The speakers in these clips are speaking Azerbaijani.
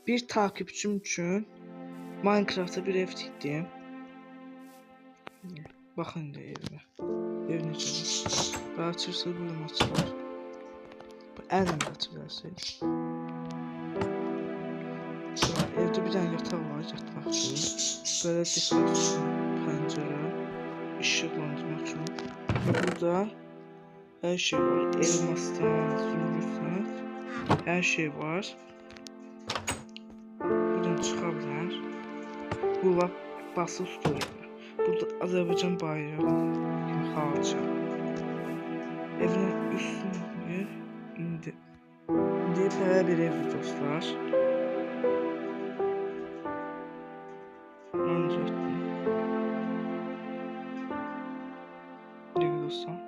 bir takipçim için Minecraft'ta bir ev tikdim. Bakın da evime. Ev necədir? Və açırsa buyurun açılır. Əlimlə açılarsın. Evde bir tane yatağı var, yatmaq üçün. Böyle diqqət üçün pəncərə, işıqlandırmaq üçün. Və burada her şey var. Elmasdan, zümrüddən, her şey var. Buradan çıxa bilər. Bu lap basılı tutur. Burada Azərbaycan bayrağı, xalça. Evin üstünü indi belə bir ev dostlar. Ancaq ne dostlar?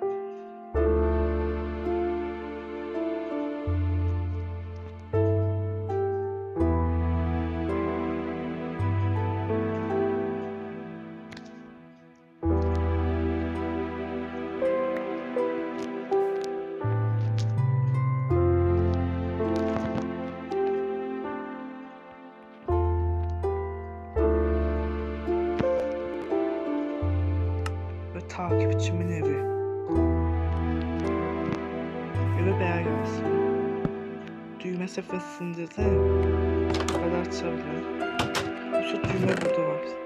Takipçimin evi. Eve bəyə gəlsin. Düymə səfəsində də qədər açabilir. Yoksa düymə burada var.